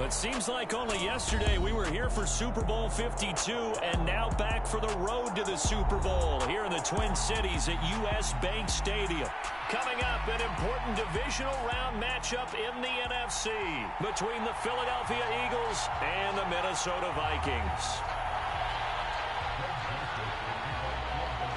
It seems like only yesterday we were here for Super Bowl 52 and now back for the road to the Super Bowl here in the Twin Cities at U.S. Bank Stadium. Coming up, an important divisional round matchup in the NFC between the Philadelphia Eagles and the Minnesota Vikings.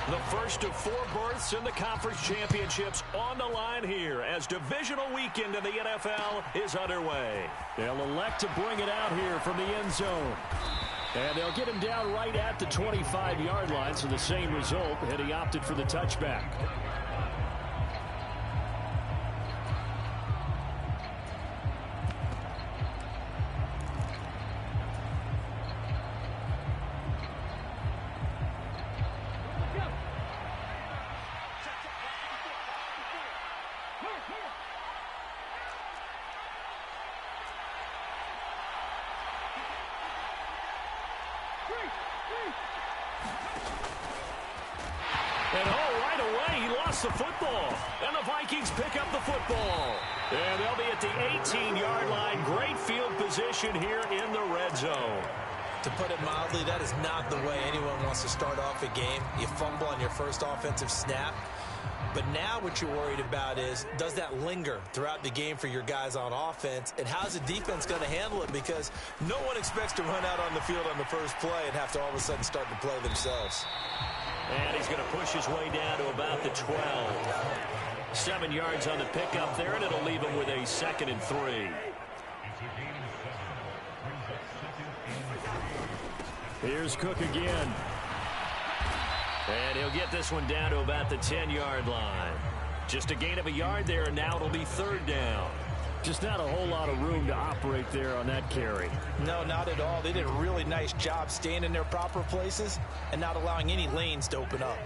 The first of 4 berths in the conference championships on the line here as divisional weekend in the NFL is underway. They'll elect to bring it out here from the end zone. And they'll get him down right at the 25-yard line, so the same result, and he opted for the touchback. And right away, he lost the football. And the Vikings pick up the football. And they'll be at the 18-yard line. Great field position here in the red zone. To put it mildly, that is not the way anyone wants to start off a game. You fumble on your first offensive snap. But now what you're worried about is, does that linger throughout the game for your guys on offense? And how's the defense going to handle it? Because no one expects to run out on the field on the first play and have to all of a sudden start to play themselves. And he's going to push his way down to about the 12. 7 yards on the pickup there, and it'll leave him with a 2nd and 3. Here's Cook again. And he'll get this one down to about the 10-yard line. Just a gain of a yard there, and now it'll be 3rd down. Just not a whole lot of room to operate there on that carry. No, not at all. They did a really nice job staying in their proper places and not allowing any lanes to open up.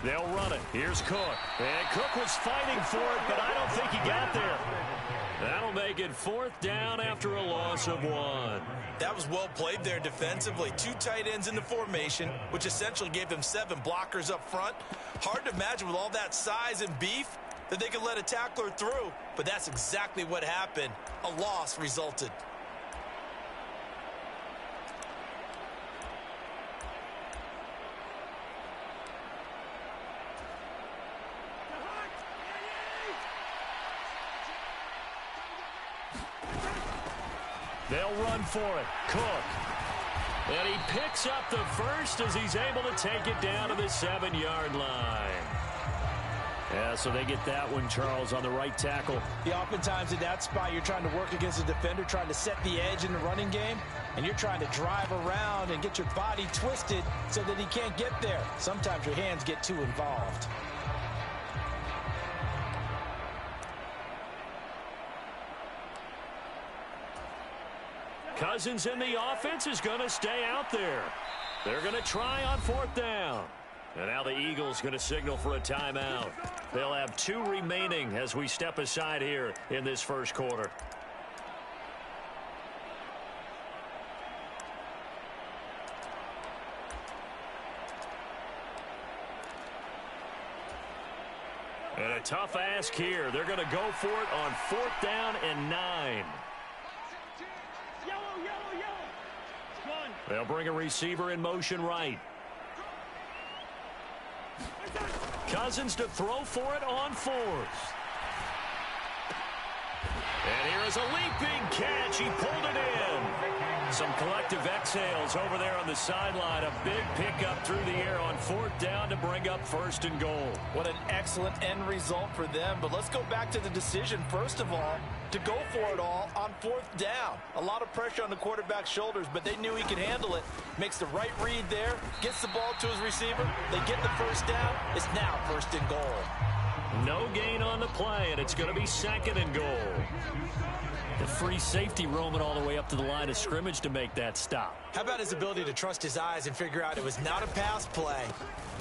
They'll run it. Here's Cook. And Cook was fighting for it, but I don't think he got there. That'll make it 4th down after a loss of 1. That was well played there defensively. 2 tight ends in the formation, which essentially gave them 7 blockers up front. Hard to imagine with all that size and beef that they could let a tackler through, but that's exactly what happened. A loss resulted. They'll run for it. Cook. And he picks up the first as he's able to take it down to the 7-yard line. Yeah, so they get that one, Charles, on the right tackle. Yeah, oftentimes in that spot, you're trying to work against a defender, trying to set the edge in the running game, and you're trying to drive around and get your body twisted so that he can't get there. Sometimes your hands get too involved. Cousins in the offense is going to stay out there. They're going to try on 4th down. And now the Eagles going to signal for a timeout. They'll have 2 remaining as we step aside here in this first quarter. And a tough ask here. They're going to go for it on 4th down and 9. They'll bring a receiver in motion right. Cousins to throw for it on 4th. And here is a leaping catch. He pulled it in. Some collective exhales over there on the sideline. A big pickup through the air on 4th down to bring up 1st and goal. What an excellent end result for them. But let's go back to the decision, first of all, to go for it all on 4th down. A lot of pressure on the quarterback's shoulders, but they knew he could handle it. Makes the right read there, gets the ball to his receiver. They get the 1st down. It's now 1st and goal. No gain on the play, and it's going to be 2nd and goal. The free safety roaming all the way up to the line of scrimmage to make that stop. How about his ability to trust his eyes and figure out it was not a pass play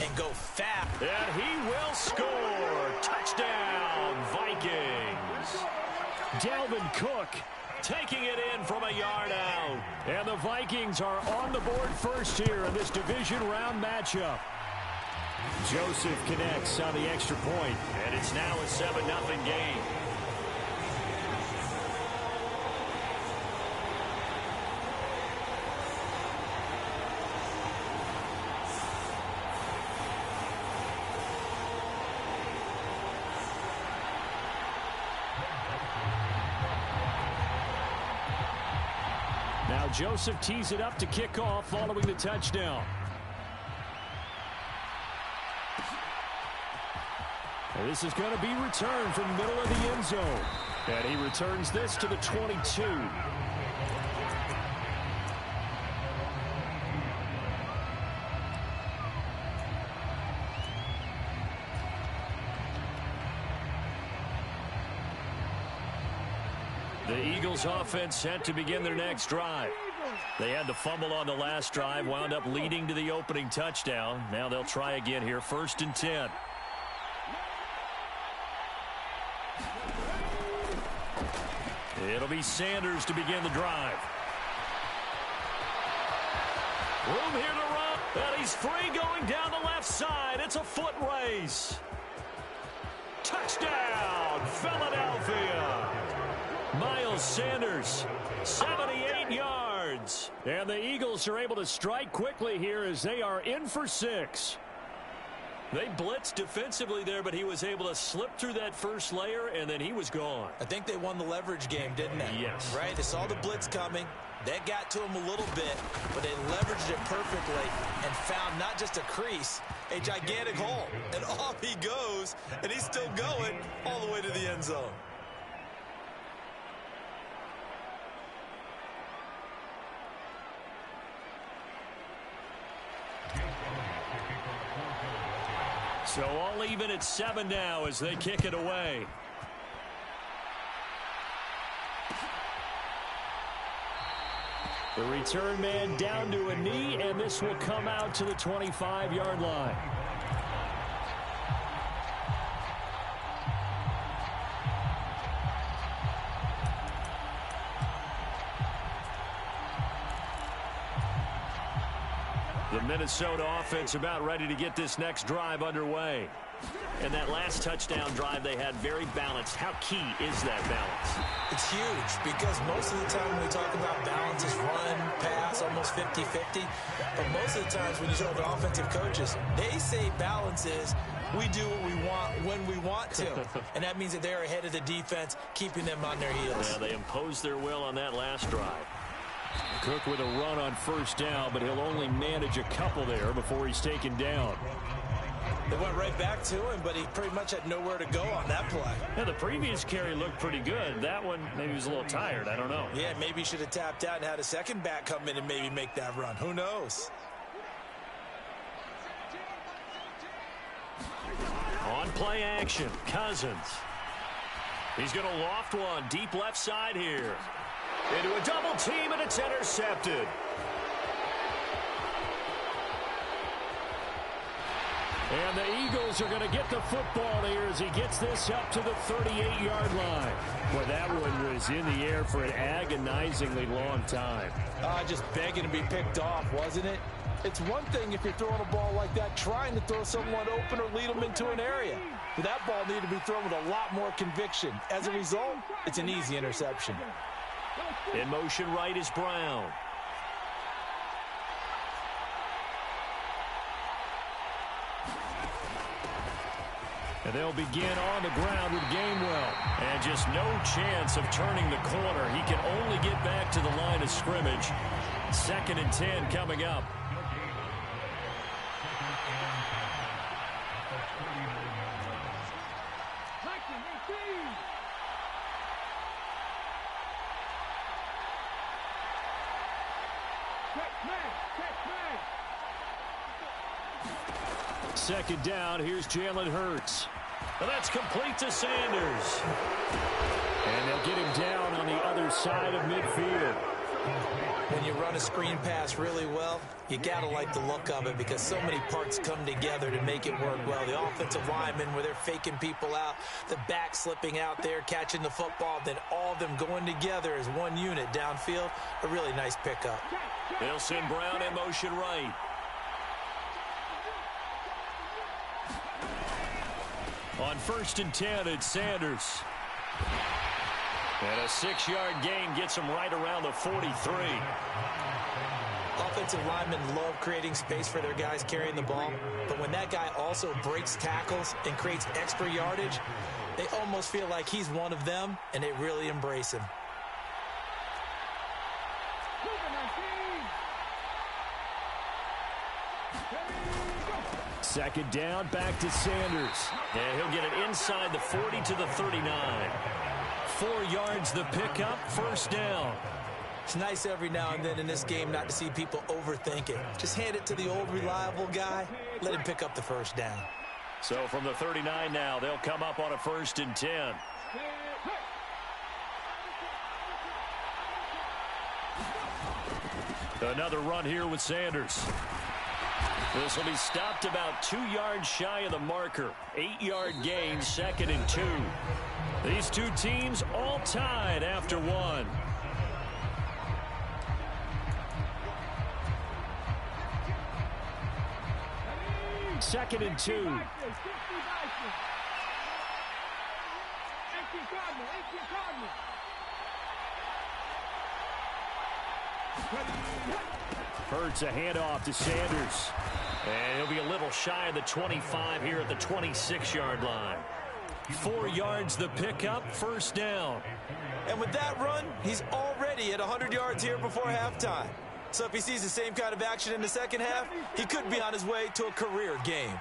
and go fast? And he will score. Touchdown, Vikings. Dalvin Cook taking it in from a yard out. And the Vikings are on the board first here in this division round matchup. Joseph connects on the extra point, and it's now a 7-0 game. Now Joseph tees it up to kick off following the touchdown. And this is going to be returned from the middle of the end zone. And he returns this to the 22. The Eagles offense set to begin their next drive. They had the fumble on the last drive, wound up leading to the opening touchdown. Now they'll try again here, 1st and 10. It'll be Sanders to begin the drive. Room here to run, and he's free going down the left side. It's a foot race. Touchdown, Philadelphia. Miles Sanders, 78 yards. And the Eagles are able to strike quickly here as they are in for 6. They blitzed defensively there, but he was able to slip through that first layer, and then he was gone. I think they won the leverage game, didn't they? Yes. Right? They saw the blitz coming. That got to him a little bit, but they leveraged it perfectly and found not just a crease, a gigantic hole. And off he goes, and he's still going all the way to the end zone. So all even at 7 now as they kick it away. The return man down to a knee, and this will come out to the 25-yard line. The Minnesota offense about ready to get this next drive underway. And that last touchdown drive they had very balanced. How key is that balance? It's huge because most of the time when we talk about balance is run, pass, almost 50-50. But most of the times when you talk to offensive coaches, they say balance is we do what we want when we want to. And that means that they're ahead of the defense, keeping them on their heels. Yeah, they imposed their will on that last drive. Cook with a run on 1st down, but he'll only manage a couple there before he's taken down. They went right back to him, but he pretty much had nowhere to go on that play. Yeah, the previous carry looked pretty good. That one, maybe he was a little tired. I don't know. Yeah, maybe he should have tapped out and had a second back come in and maybe make that run. Who knows? On play action, Cousins. He's going to loft one deep left side here. Into a double team, and it's intercepted. And the Eagles are going to get the football here as he gets this up to the 38-yard line. Boy, that one was in the air for an agonizingly long time. Just begging to be picked off, wasn't it? It's one thing if you're throwing a ball like that, trying to throw someone open or lead them into an area. But that ball needed to be thrown with a lot more conviction. As a result, it's an easy interception. In motion right is Brown. And they'll begin on the ground with Gainwell. And just no chance of turning the corner. He can only get back to the line of scrimmage. 2nd and 10 coming up. Second down, here's Jalen Hurts. And that's complete to Sanders. And they'll get him down on the other side of midfield. When you run a screen pass really well, you got to like the look of it because so many parts come together to make it work well. The offensive linemen where they're faking people out, the back slipping out there, catching the football, then all of them going together as one unit downfield. A really nice pickup. They'll send Brown in motion right. On 1st and 10, it's Sanders. And a 6-yard gain gets him right around the 43. Offensive linemen love creating space for their guys carrying the ball, but when that guy also breaks tackles and creates extra yardage, they almost feel like he's one of them, and they really embrace him. Second down, back to Sanders. And he'll get it inside the 40 to the 39. 4 yards the pickup, first down. It's nice every now and then in this game not to see people overthink it. Just hand it to the old reliable guy. Let him pick up the first down. So from the 39 now, they'll come up on a 1st and 10. Another run here with Sanders. This will be stopped about 2 yards shy of the marker. 8-yard gain, 2nd and 2. These two teams all tied after one. Second and 2. Hurts a handoff to Sanders. And he'll be a little shy of the 25 here at the 26-yard line. 4 yards the pickup, first down. And with that run, he's already at 100 yards here before halftime. So if he sees the same kind of action in the second half, he could be on his way to a career game.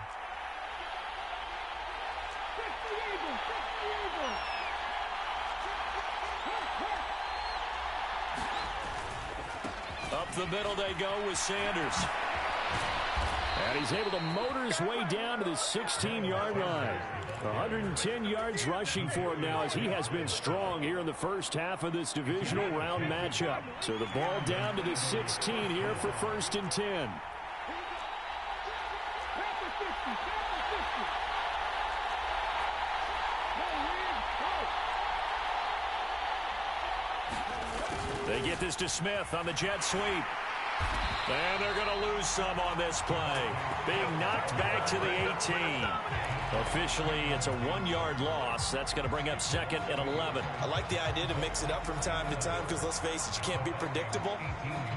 Up the middle they go with Sanders. And he's able to motor his way down to the 16-yard line. 110 yards rushing for him now as he has been strong here in the first half of this divisional round matchup. So the ball down to the 16 here for 1st and 10. They get this to Smith on the jet sweep. And they're going to lose some on this play. Being knocked back to the 18. Officially, it's a 1-yard loss. That's going to bring up 2nd and 11. I like the idea to mix it up from time to time because, let's face it, you can't be predictable.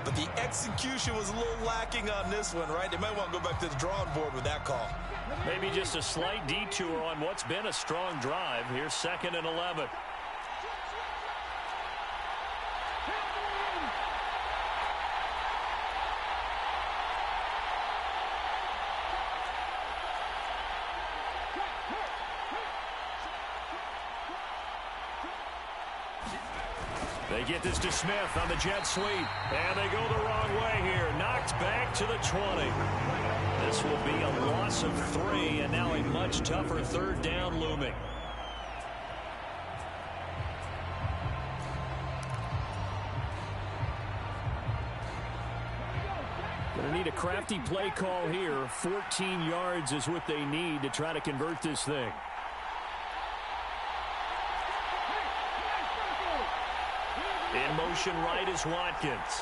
But the execution was a little lacking on this one, right? They might want to go back to the drawing board with that call. Maybe just a slight detour on what's been a strong drive. Here's 2nd and 11. They get this to Smith on the jet sweep. And they go the wrong way here. Knocked back to the 20. This will be a loss of 3, and now a much tougher 3rd down looming. Going to need a crafty play call here. 14 yards is what they need to try to convert this thing. In motion right is Watkins.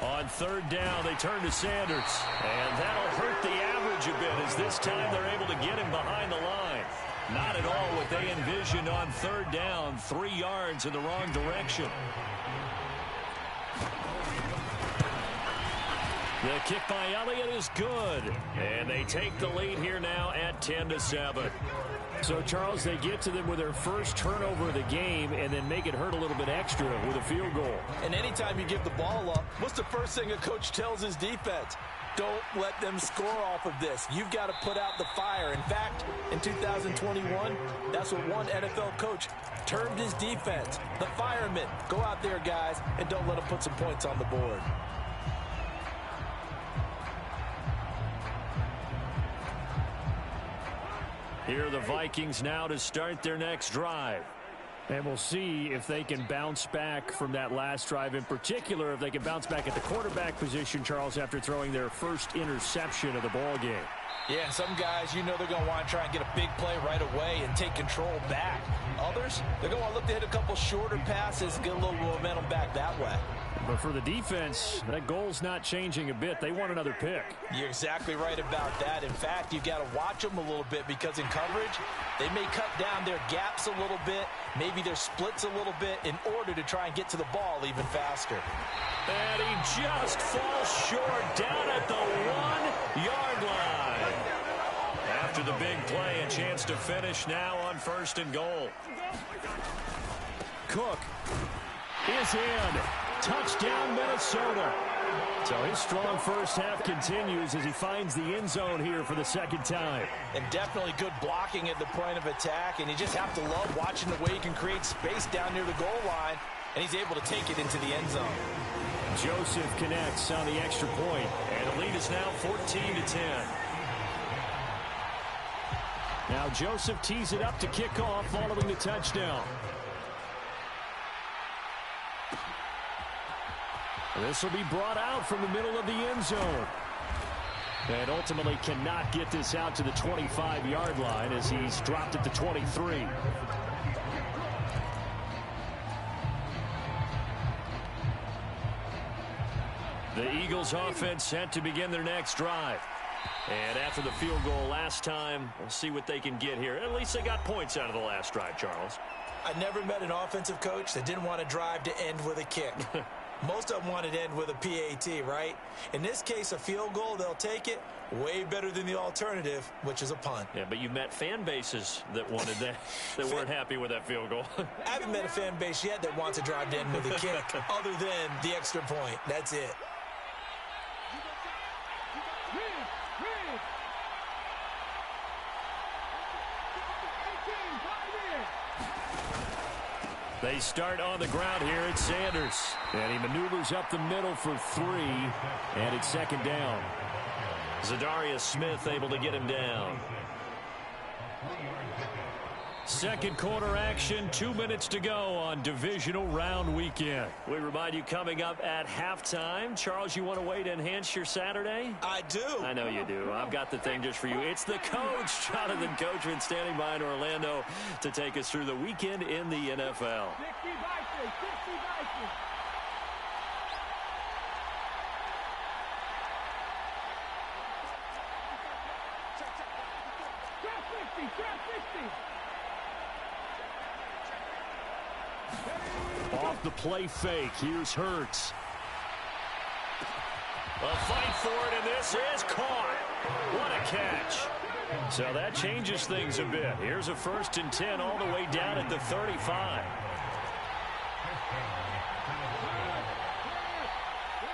On 3rd down, they turn to Sanders. And that'll hurt the average a bit as this time they're able to get him behind the line. Not at all what they envisioned on 3rd down. 3 yards in the wrong direction. The kick by Elliott is good. And they take the lead here now at 10-7. So, Charles, they get to them with their first turnover of the game and then make it hurt a little bit extra with a field goal. And anytime you give the ball up, what's the first thing a coach tells his defense? Don't let them score off of this. You've got to put out the fire. In fact, in 2021, that's what one NFL coach termed his defense. The firemen. Go out there, guys, and don't let them put some points on the board. Here are the Vikings now to start their next drive. And we'll see if they can bounce back from that last drive. In particular, if they can bounce back at the quarterback position, Charles, after throwing their first interception of the ball game. Yeah, some guys, you know they're going to want to try and get a big play right away and take control back. Others, they're going to want to look to hit a couple shorter passes, get a little momentum back that way. But for the defense, that goal's not changing a bit. They want another pick. You're exactly right about that. In fact, you've got to watch them a little bit because in coverage, they may cut down their gaps a little bit, maybe their splits a little bit in order to try and get to the ball even faster. And he just falls short down at the 1-yard line. After the big play, a chance to finish now on 1st and goal. Cook is in. Touchdown, Minnesota. So his strong first half continues as he finds the end zone here for the 2nd time. And definitely good blocking at the point of attack, and you just have to love watching the way he can create space down near the goal line, and he's able to take it into the end zone. Joseph connects on the extra point, and the lead is now 14-10. Now Joseph tees it up to kick off following the touchdown. This will be brought out from the middle of the end zone. And ultimately cannot get this out to the 25-yard line as he's dropped at the 23. The Eagles offense set to begin their next drive. And after the field goal last time, we'll see what they can get here. At least they got points out of the last drive, Charles. I never met an offensive coach that didn't want to drive to end with a kick. Most of them wanted to end with a PAT, right? In this case, a field goal, they'll take it. Way better than the alternative, which is a punt. Yeah, but you've met fan bases that wanted that, that weren't happy with that field goal. I haven't met a fan base yet that wants to drive to end with a kick, other than the extra point. That's it. They start on the ground here. It's Sanders. And he maneuvers up the middle for 3. And it's 2nd down. Zadarius Smith able to get him down. 2nd quarter action. 2 minutes to go on divisional round weekend. We remind you coming up at halftime. Charles, you want a way to enhance your Saturday? I do. I know you do. I've got the thing just for you. It's the coach, Jonathan Coachman, standing by in Orlando to take us through the weekend in the NFL. Off the play fake. Here's Hurts. A fight for it, and this is caught. What a catch. So that changes things a bit. Here's a 1st and 10 all the way down at the 35.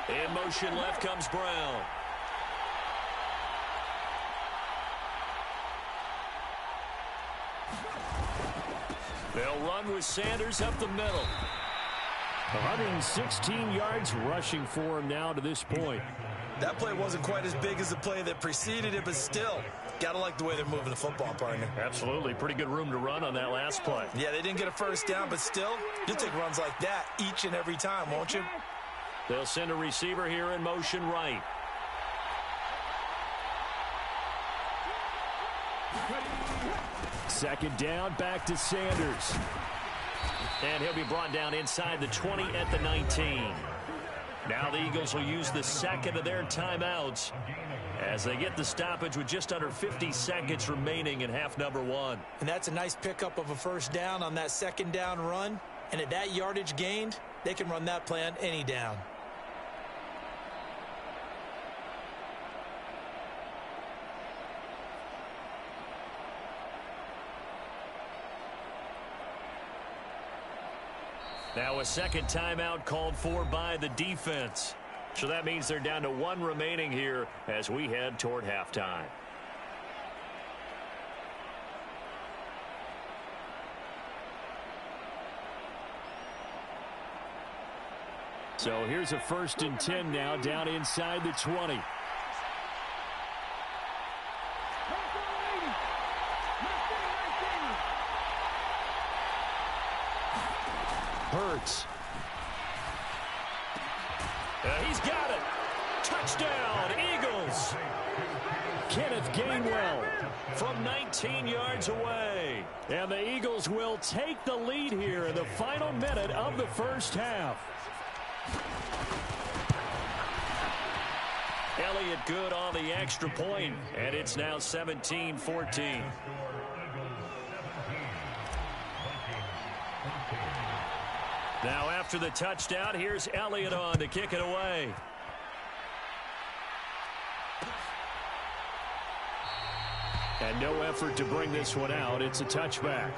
In motion left comes Brown. They'll run with Sanders up the middle. 116 yards rushing for him now to this point. That play wasn't quite as big as the play that preceded it, but still, got to like the way they're moving the football, partner. Absolutely. Pretty good room to run on that last play. Yeah, they didn't get a 1st down, but still, you'll take runs like that each and every time, won't you? They'll send a receiver here in motion right. Second down, back to Sanders. And he'll be brought down inside the 20 at the 19. Now the Eagles will use the 2nd of their timeouts as they get the stoppage with just under 50 seconds remaining in half number 1. And that's a nice pickup of a 1st down on that 2nd down run. And at that yardage gained, they can run that play on any down. Now a 2nd timeout called for by the defense. So that means they're down to 1 remaining here as we head toward halftime. So here's a 1st and 10 now down inside the 20. Hurts. He's got it. Touchdown, Eagles. Kenneth Gainwell from 19 yards away. And the Eagles will take the lead here in the final minute of the 1st half. Elliott good on the extra point, and it's now 17-14. Now after the touchdown, here's Elliott on to kick it away. And no effort to bring this one out. It's a touchback.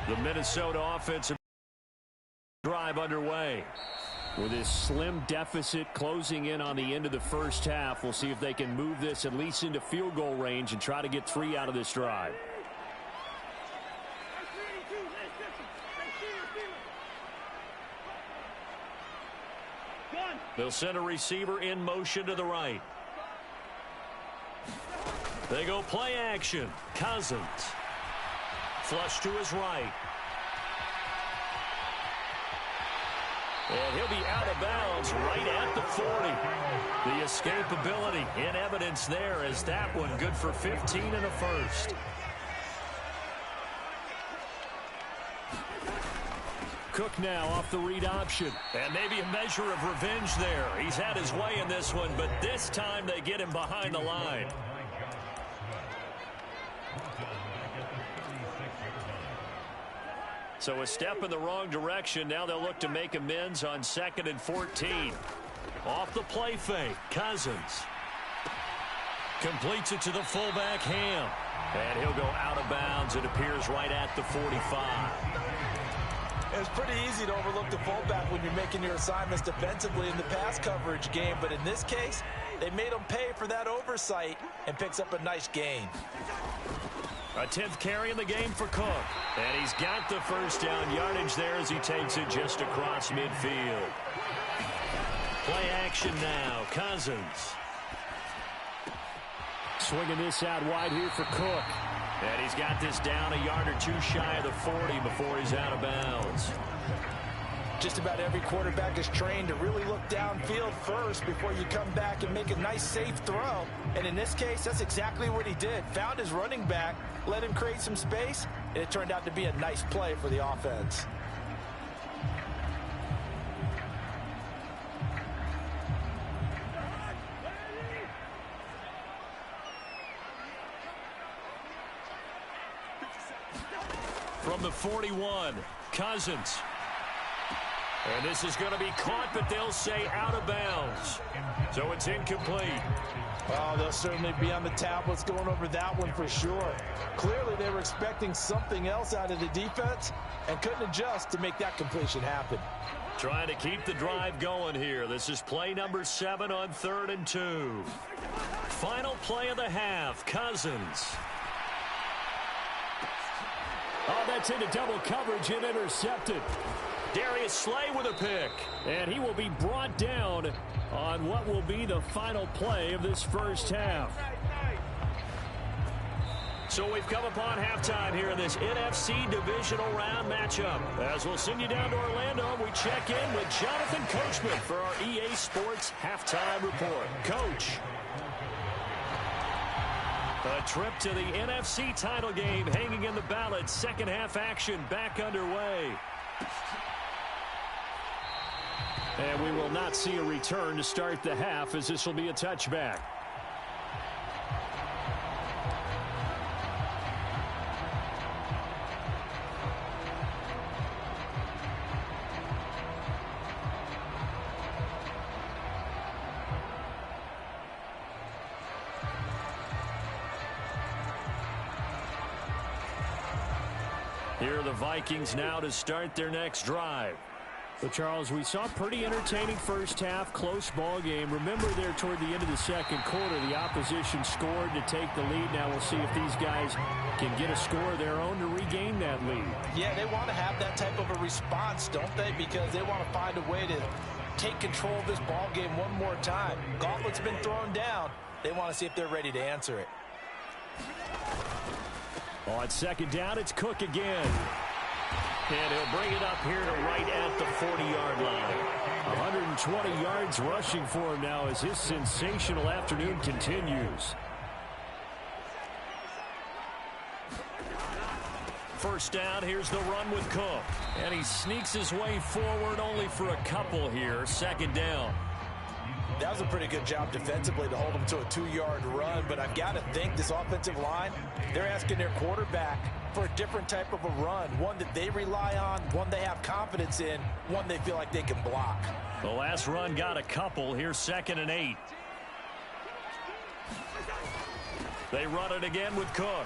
The Minnesota offensive drive underway. With this slim deficit closing in on the end of the first half, we'll see if they can move this at least into field goal range and try to get 3 out of this drive. They'll send a receiver in motion to the right. They go play action. Cousins. Flush to his right. And he'll be out of bounds right at the 40. The escapability in evidence there as that one good for 15 and a first. Cook now off the read option. And maybe a measure of revenge there. He's had his way in this one, but this time they get him behind the line. So a step in the wrong direction. Now they'll look to make amends on 2nd and 14. Off the play fake. Cousins. Completes it to the fullback, Ham. And he'll go out of bounds. It appears right at the 45. It's pretty easy to overlook the fullback when you're making your assignments defensively in the pass coverage game. But in this case, they made him pay for that oversight and picks up a nice gain. A 10th carry in the game for Cook. And he's got the first down yardage there as he takes it just across midfield. Play action now. Cousins. Swinging this out wide here for Cook. And he's got this down a yard or two shy of the 40 before he's out of bounds. Just about every quarterback is trained to really look downfield first before you come back and make a nice, safe throw. And in this case, that's exactly what he did. Found his running back, let him create some space, and it turned out to be a nice play for the offense. From the 41, Cousins. And this is going to be caught, but they'll say out of bounds. So it's incomplete. Well, they'll certainly be on the tablets going over that one for sure. Clearly, they were expecting something else out of the defense and couldn't adjust to make that completion happen. Trying to keep the drive going here. This is play number 7 on 3rd and 2. Final play of the half, Cousins. Oh, that's into double coverage and intercepted. Darius Slay with a pick. And he will be brought down on what will be the final play of this first half. So we've come upon halftime here in this NFC divisional round matchup. As we'll send you down to Orlando, we check in with Jonathan Coachman for our EA Sports halftime report. Coach. A trip to the NFC title game hanging in the balance. Second half action back underway. And we will not see a return to start the half as this will be a touchback. Here are the Vikings now to start their next drive. So, Charles, we saw a pretty entertaining first half, close ball game. Remember there toward the end of the second quarter, the opposition scored to take the lead. Now we'll see if these guys can get a score of their own to regain that lead. Yeah, they want to have that type of a response, don't they? Because they want to find a way to take control of this ball game one more time. Gauntlet's been thrown down. They want to see if they're ready to answer it. On second down, it's Cook again. And he'll bring it up here to right at the 40-yard line. 120 yards rushing for him now as his sensational afternoon continues. First down, here's the run with Cook. And he sneaks his way forward only for a couple here. Second down. That was a pretty good job defensively to hold him to a 2-yard run, but I've got to think this offensive line, they're asking their quarterback for a different type of a run, one that they rely on, one they have confidence in, one they feel like they can block. The last run got a couple. Here's 2nd and 8. They run it again with Cook.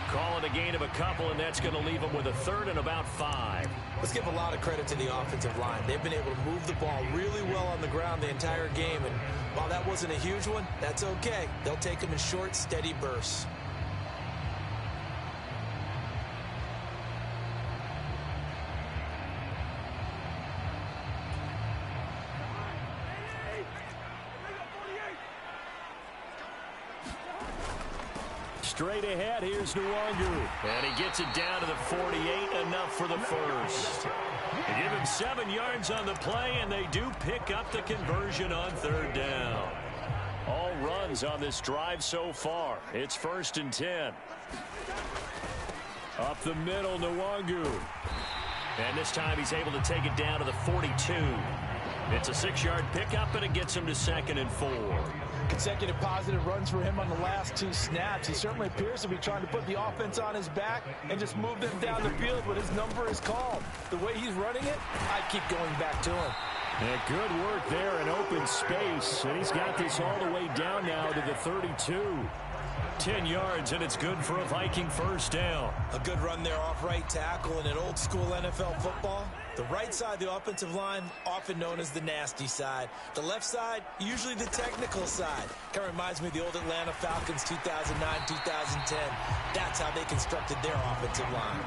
Call it a gain of a couple, and that's going to leave them with a 3rd and about 5. Let's give a lot of credit to the offensive line. They've been able to move the ball really well on the ground the entire game, and while that wasn't a huge one, that's okay. They'll take them in short, steady bursts. Straight ahead, here's Nwangu. And he gets it down to the 48, enough for the first. They give him 7 yards on the play, and they do pick up the conversion on 3rd down. All runs on this drive so far. It's 1st and 10. Up the middle, Nwangu. And this time he's able to take it down to the 42. It's a 6-yard pickup, and it gets him to 2nd and 4. Consecutive positive runs for him on the last 2 snaps. He certainly appears to be trying to put the offense on his back and just move them down the field when his number is called. The way he's running it, I keep going back to him. And good work there in open space. And he's got this all the way down now to the 32. 10 yards, and it's good for a Viking first down. A good run there off right tackle in an old-school NFL football. The right side of the offensive line, often known as the nasty side. The left side, usually the technical side. Kind of reminds me of the old Atlanta Falcons 2009-2010. That's how they constructed their offensive line.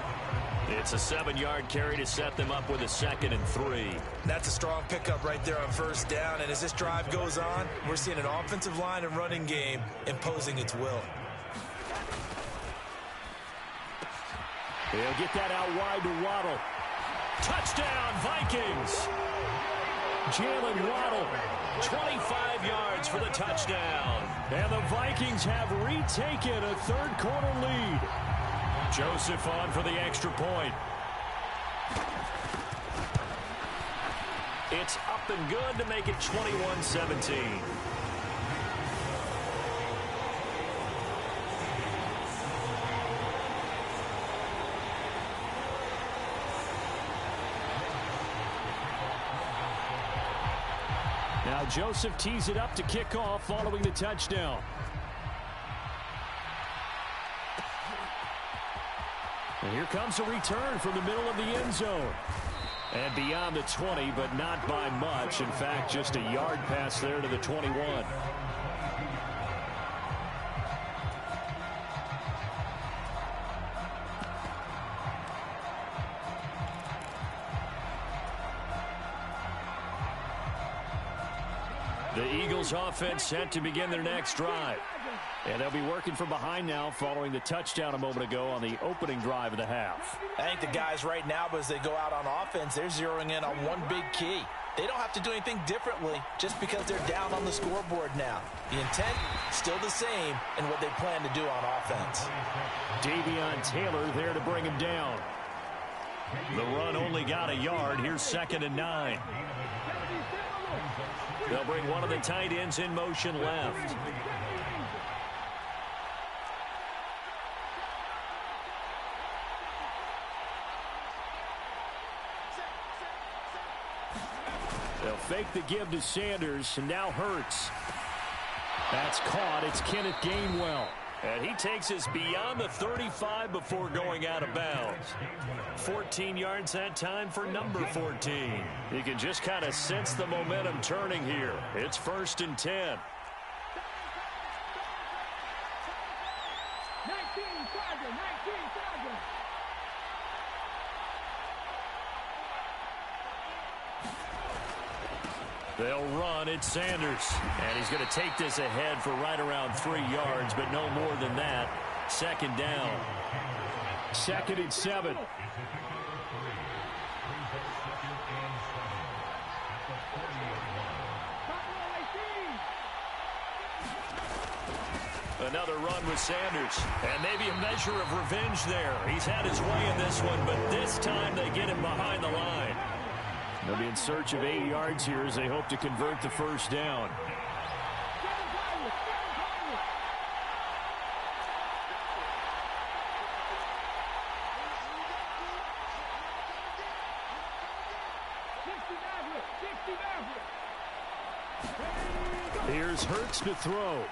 It's a 7-yard carry to set them up with a 2nd and 3. That's a strong pickup right there on first down. And as this drive goes on, we're seeing an offensive line and running game imposing its will. They'll get that out wide to Waddle. Touchdown, Vikings! Jalen Waddle, 25 yards for the touchdown. And the Vikings have retaken a 3rd quarter lead. Joseph on for the extra point. It's up and good to make it 21-17. Now Joseph tees it up to kick off following the touchdown. And here comes a return from the middle of the end zone. And beyond the 20, but not by much. In fact, just a yard pass there to the 21. The Eagles offense set to begin their next drive. And they'll be working from behind now following the touchdown a moment ago on the opening drive of the half. I think the guys right now, as they go out on offense, they're zeroing in on one big key. They don't have to do anything differently just because they're down on the scoreboard now. The intent, still the same in what they plan to do on offense. Davion Taylor there to bring him down. The run only got a yard. Here's 2nd and 9. They'll bring one of the tight ends in motion left. They'll fake the give to Sanders, and now Hurts. That's caught. It's Kenneth Gainwell. And he takes us beyond the 35 before going out of bounds. 14 yards that time for number 14. You can just kind of sense the momentum turning here. It's 1st and 10. They'll run. It's Sanders. And he's going to take this ahead for right around 3 yards, but no more than that. Second down. 2nd and 7. Another run with Sanders. And maybe a measure of revenge there. He's had his way in this one, but this time they get him behind the line. They'll be in search of 8 yards here as they hope to convert the first down. Here's Hurts to throw.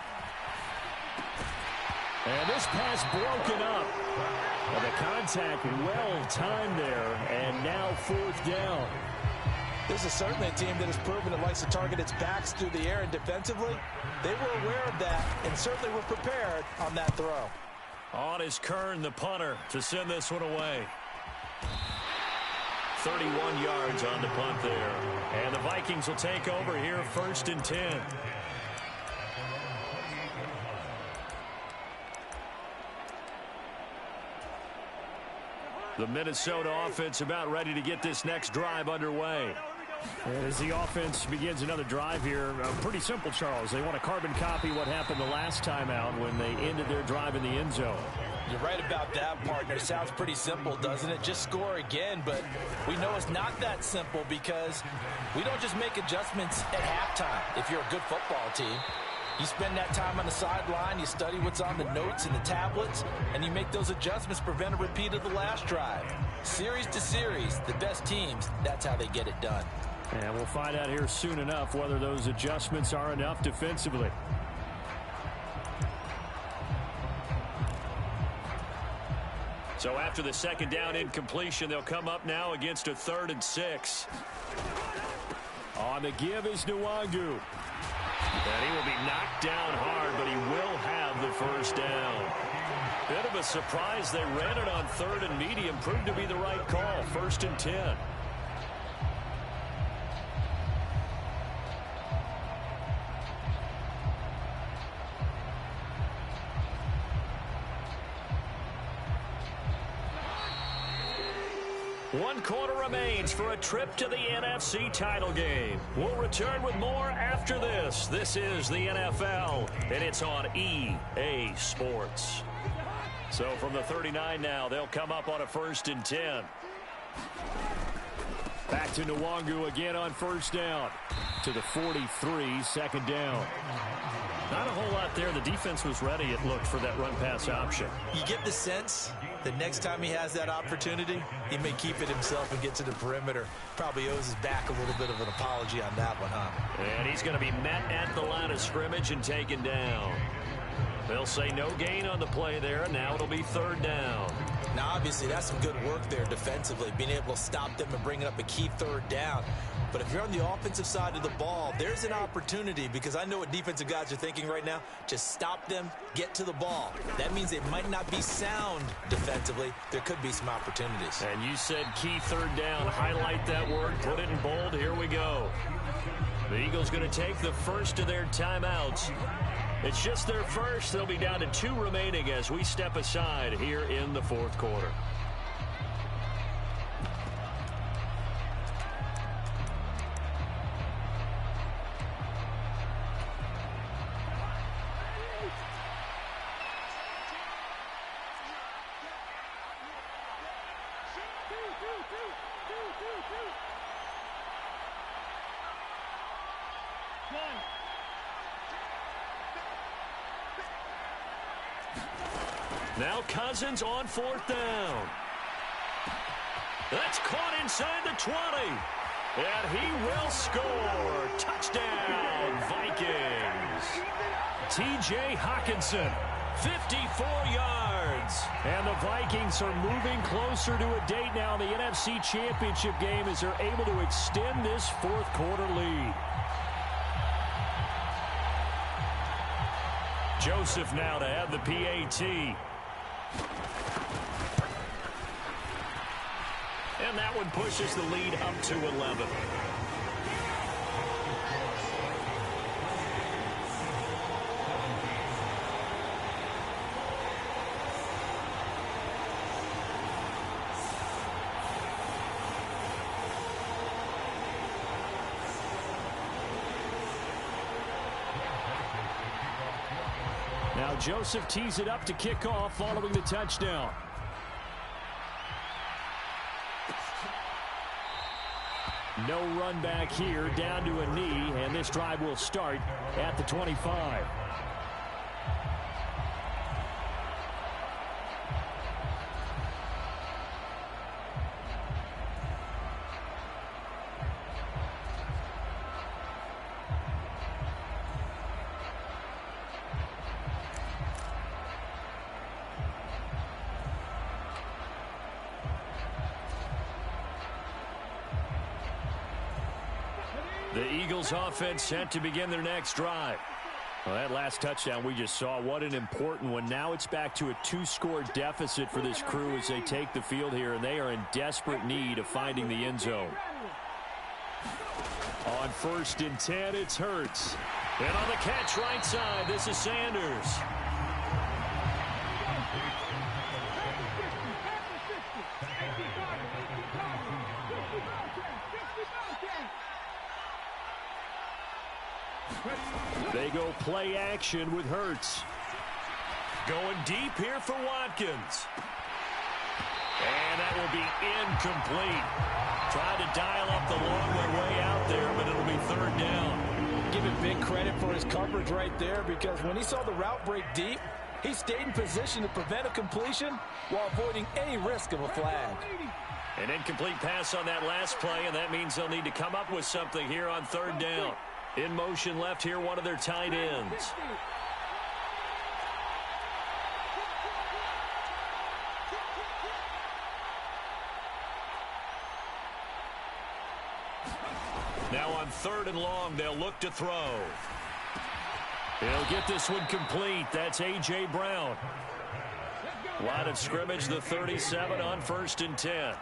And this pass broken up. Well, the contact well timed there, and now 4th down. This is certainly a team that has proven it likes to target its backs through the air, and defensively, they were aware of that and certainly were prepared on that throw. On is Kern, the punter, to send this one away. 31 yards on the punt there. And the Vikings will take over here, 1st and 10. The Minnesota offense about ready to get this next drive underway. As the offense begins another drive here, pretty simple, Charles. They want to carbon copy what happened the last time out when they ended their drive in the end zone. You're right about that, partner. Sounds pretty simple, doesn't it? Just score again, but we know it's not that simple because we don't just make adjustments at halftime if you're a good football team. You spend that time on the sideline, you study what's on the notes and the tablets, and you make those adjustments to prevent a repeat of the last drive. Series to series, the best teams, that's how they get it done. And we'll find out here soon enough whether those adjustments are enough defensively. So after the 2nd down incompletion, they'll come up now against a 3rd and 6. On the give is Nwangu. And he will be knocked down hard, but he will have the first down. Bit of a surprise. They ran it on 3rd and medium. Proved to be the right call. 1st and 10. One quarter remains for a trip to the NFC title game. We'll return with more after this. This is the NFL, and it's on EA Sports. So from the 39 now, they'll come up on a 1st and 10. Back to Nwangu again on 1st down. To the 43, 2nd down. Not a whole lot there. The defense was ready, it looked, for that run-pass option. You get the sense that next time he has that opportunity, he may keep it himself and get to the perimeter. Probably owes his back a little bit of an apology on that one, huh? And he's going to be met at the line of scrimmage and taken down. They'll say no gain on the play there. Now it'll be 3rd down. Now, obviously, that's some good work there defensively, being able to stop them and bring up a key 3rd down. But if you're on the offensive side of the ball, there's an opportunity, because I know what defensive guys are thinking right now. Just stop them, get to the ball. That means they might not be sound defensively. There could be some opportunities. And you said key 3rd down. Highlight that word. Put it in bold. Here we go. The Eagles going to take the first of their timeouts. It's just their first. They'll be down to 2 remaining as we step aside here in the 4th quarter. Now Cousins on 4th down. That's caught inside the 20. And he will score. Touchdown, Vikings. T.J. Hawkinson, 54 yards. And the Vikings are moving closer to a date now in the NFC Championship game as they're able to extend this 4th quarter lead. Joseph now to have the PAT. And that one pushes the lead up to 11. Now Joseph tees it up to kick off following the touchdown. No run back here, down to a knee, and this drive will start at the 25. The Eagles offense set to begin their next drive. Well, that last touchdown we just saw, what an important one. Now it's back to a 2-score deficit for this crew as they take the field here, and they are in desperate need of finding the end zone. On 1st and 10, it's Hurts. And on the catch right side, this is Sanders. They go play action with Hurts. Going deep here for Watkins. And that will be incomplete. Trying to dial up the long way out there, but it'll be 3rd down. Give him big credit for his coverage right there, because when he saw the route break deep, he stayed in position to prevent a completion while avoiding any risk of a flag. An incomplete pass on that last play, and that means they'll need to come up with something here on 3rd down. In motion left here, one of their tight ends. Now on 3rd and long, they'll look to throw. He'll get this one complete. That's A.J. Brown. Line of scrimmage, the 37 on 1st and 10.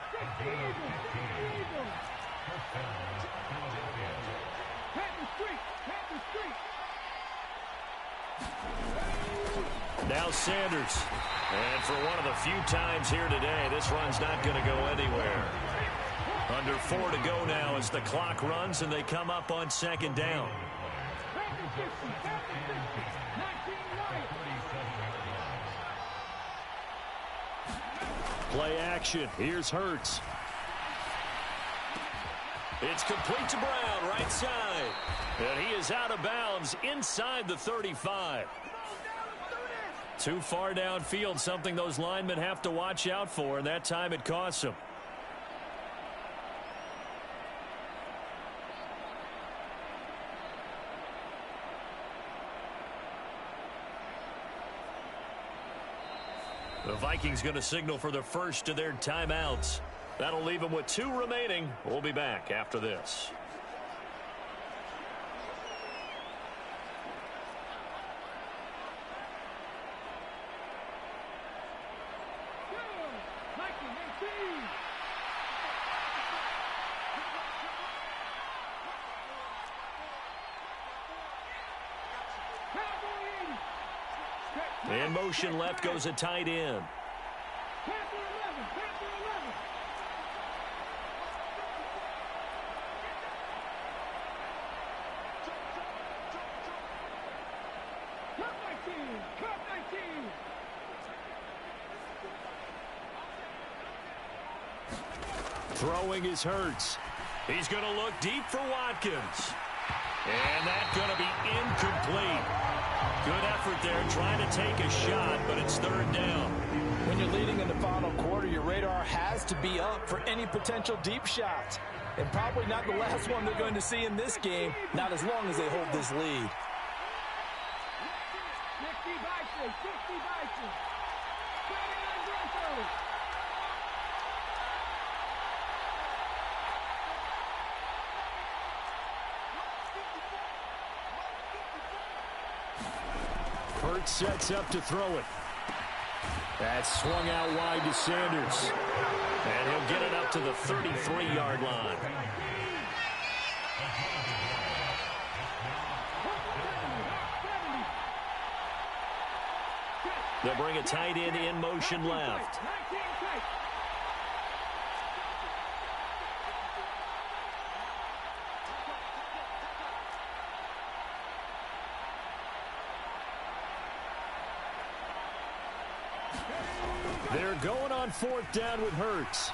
Now Sanders. And for one of the few times here today, this run's not going to go anywhere. Under 4 to go now as the clock runs and they come up on 2nd down. Play action. Here's Hurts. It's complete to Brown, right side. And he is out of bounds inside the 35. Too far downfield, something those linemen have to watch out for, and that time it costs them. The Vikings going to signal for the first of their timeouts. That'll leave them with 2 remaining. We'll be back after this. In motion left goes a tight end. Throwing is Hurts. He's going to look deep for Watkins. And that's going to be incomplete. Good effort there trying to take a shot, but it's 3rd down. When you're leading in the final quarter, your radar has to be up for any potential deep shots. And probably not the last one they're going to see in this game, not as long as they hold this lead. Hurts sets up to throw it. That's swung out wide to Sanders. And he'll get it up to the 33-yard line. They'll bring a tight end in motion left. They're going on 4th down with Hurts.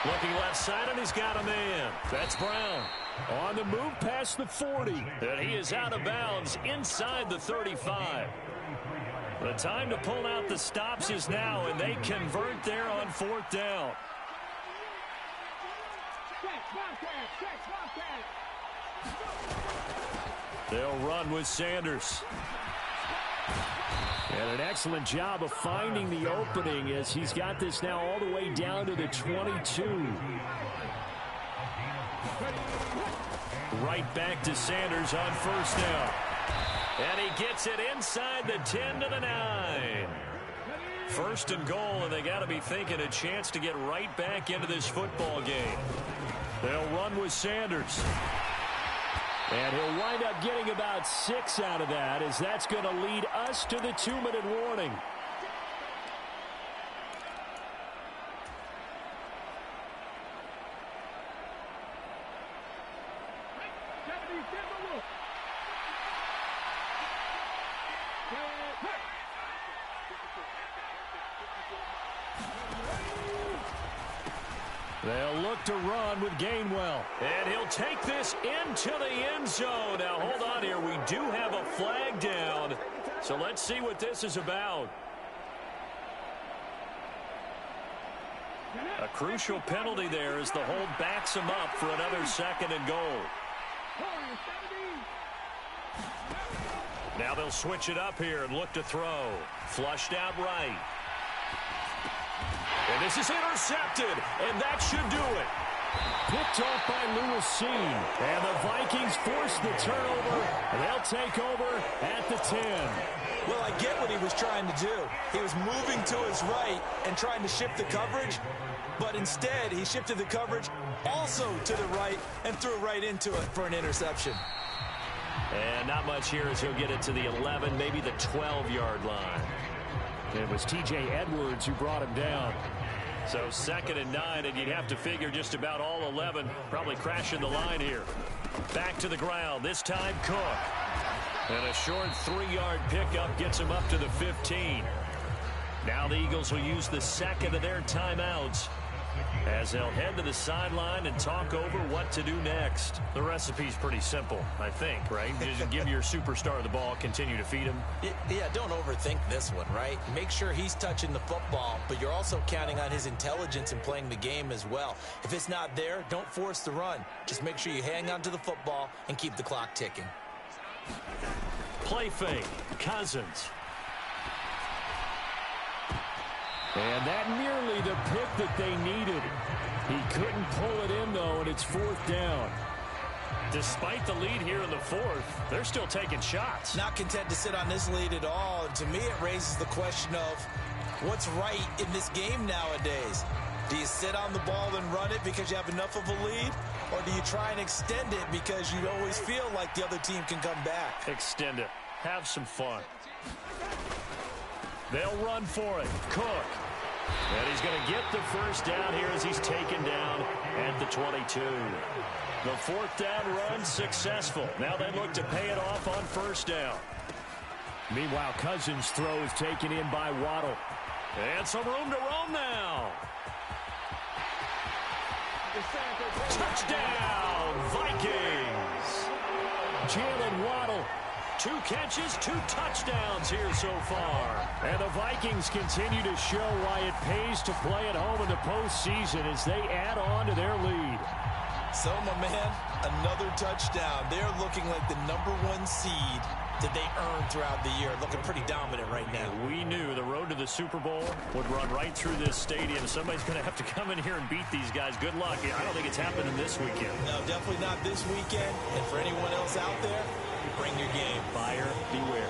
Looking left side, and he's got a man. That's Brown. On the move past the 40. And he is out of bounds inside the 35. The time to pull out the stops is now, and they convert there on 4th down. They'll run with Sanders. And an excellent job of finding the opening as he's got this now all the way down to the 22. Right back to Sanders on 1st down. And he gets it inside the 10 to the 9. 1st and goal, and they got to be thinking a chance to get right back into this football game. They'll run with Sanders. And he'll wind up getting about 6 out of that, as that's going to lead us to the 2-minute warning. They'll look to run with Gainwell. And he'll take this into the end zone. Now, hold on here. We do have a flag down. So let's see what this is about. A crucial penalty there as the hold backs him up for another 2nd and goal. Now they'll switch it up here and look to throw. Flushed out right. And this is intercepted, and that should do it. Picked off by Lewis Seen. And the Vikings force the turnover, and they'll take over at the 10. Well, I get what he was trying to do. He was moving to his right and trying to shift the coverage, but instead he shifted the coverage also to the right and threw right into it for an interception. And not much here as he'll get it to the 11, maybe the 12-yard line. It was T.J. Edwards who brought him down. So 2nd and 9, and you'd have to figure just about all 11 probably crashing the line here. Back to the ground, this time Cook. And a short 3-yard pickup gets him up to the 15. Now the Eagles will use the 2nd of their timeouts as they'll head to the sideline and talk over what to do next. The recipe's pretty simple, I think, right? Just give your superstar the ball, continue to feed him. Yeah, don't overthink this one, right? Make sure he's touching the football, but you're also counting on his intelligence in playing the game as well. If it's not there, don't force the run. Just make sure you hang on to the football and keep the clock ticking. Play fake, Cousins. And that nearly the pick that they needed. He couldn't pull it in, though, and it's 4th down. Despite the lead here in the 4th, they're still taking shots. Not content to sit on this lead at all. And to me, it raises the question of what's right in this game nowadays. Do you sit on the ball and run it because you have enough of a lead? Or do you try and extend it because you always feel like the other team can come back? Extend it. Have some fun. They'll run for it. Cook. And he's going to get the 1st down here as he's taken down at the 22. The 4th down run successful. Now they look to pay it off on 1st down. Meanwhile, Cousins' throw is taken in by Waddle. And some room to roam now. Touchdown, Vikings. Jalen Waddle. 2 catches, 2 touchdowns here so far. And the Vikings continue to show why it pays to play at home in the postseason as they add on to their lead. So, my man, another touchdown. They're looking like the #1 seed that they earned throughout the year. Looking pretty dominant right now. We knew the road to the Super Bowl would run right through this stadium. Somebody's going to have to come in here and beat these guys. Good luck. I don't think it's happening this weekend. No, definitely not this weekend. And for anyone else out there, bring your game. Buyer beware.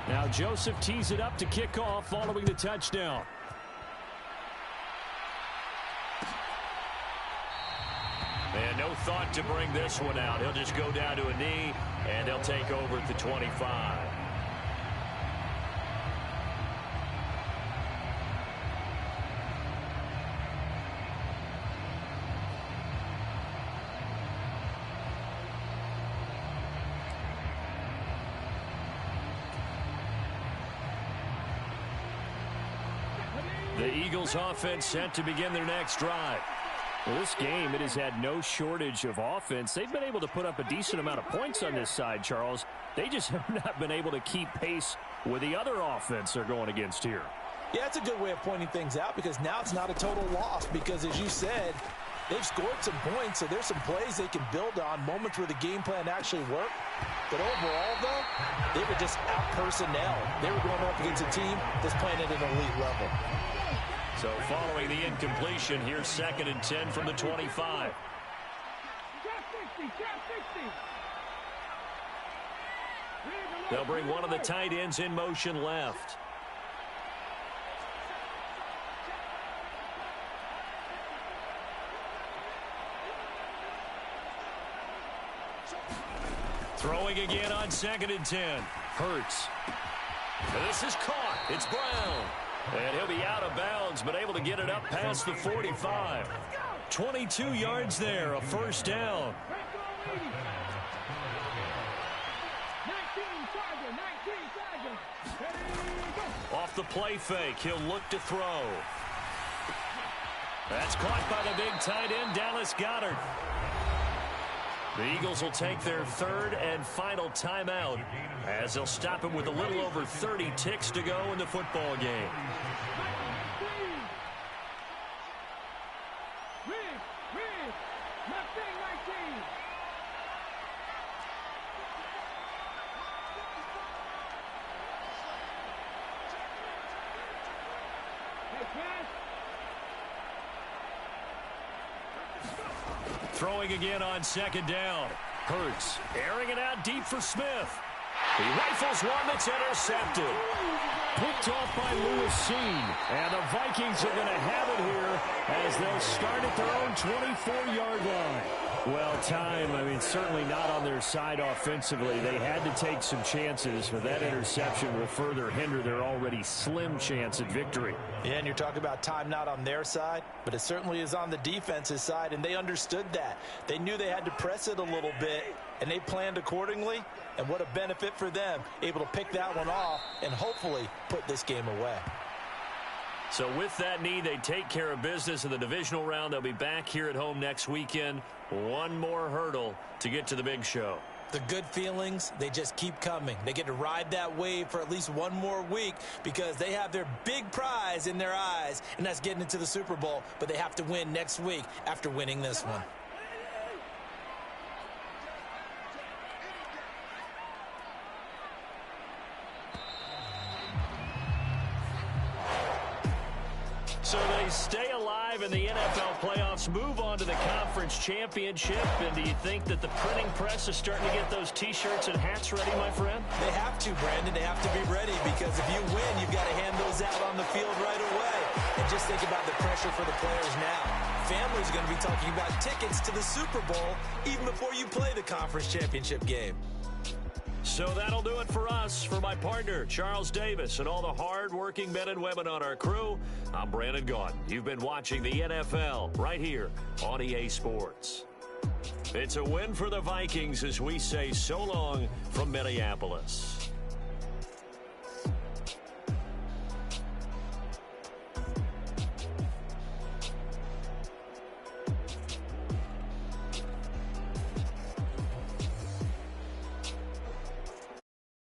Now Joseph tees it up to kick off following the And no thought to bring this one out. He'll just go down to a knee, and they'll take over at the 25. The Eagles offense set to begin their next drive. Well, this game, it has had no shortage of offense. They've been able to put up a decent amount of points on this side, Charles. They just have not been able to keep pace with the other offense they're going against here. Yeah, it's a good way of pointing things out because now it's not a total loss because, as you said, they've scored some points, so there's some plays they can build on, moments where the game plan actually worked. But overall, though, they were just out-personnel. They were going up against a team that's playing at an elite level. So following the incompletion, here's 2nd and 10 from the 25. They'll bring one of the tight ends in motion left. Throwing again on 2nd and 10. Hurts. This is caught. It's Brown. And he'll be out of bounds, but able to get it up past the 45. 22 yards there, a first down. Off the play fake, he'll look to throw. That's caught by the big tight end, Dallas Goedert. The Eagles will take their 3rd and final timeout as they'll stop him with a little over 30 ticks to go in the football game. Throwing again on 2nd down. Hurts airing it out deep for Smith. He rifles one that's intercepted. Picked off by Lewis Seen. And the Vikings are going to have it here as they'll start at their own 24-yard line. Well, certainly not on their side offensively. They had to take some chances, but that interception will further hinder their already slim chance at victory. Yeah, and you're talking about time not on their side, but it certainly is on the defense's side, and they understood that. They knew they had to press it a little bit, and they planned accordingly, and what a benefit for them, able to pick that one off and hopefully put this game away. So with that need, they take care of business in the divisional round. They'll be back here at home next weekend. One more hurdle to get to the big show. The good feelings, they just keep coming. They get to ride that wave for at least one more week because they have their big prize in their eyes, and that's getting into the Super Bowl. But they have to win next week after winning this one. So they stay alive in the NFL playoffs, move on to the conference championship. And do you think that the printing press is starting to get those T-shirts and hats ready, my friend? They have to, Brandon. They have to be ready because if you win, you've got to hand those out on the field right away. And just think about the pressure for the players now. Families are going to be talking about tickets to the Super Bowl even before you play the conference championship game. So that'll do it for us. For my partner, Charles Davis, and all the hard-working men and women on our crew, I'm Brandon Gaudin. You've been watching the NFL right here on EA Sports. It's a win for the Vikings as we say so long from Minneapolis.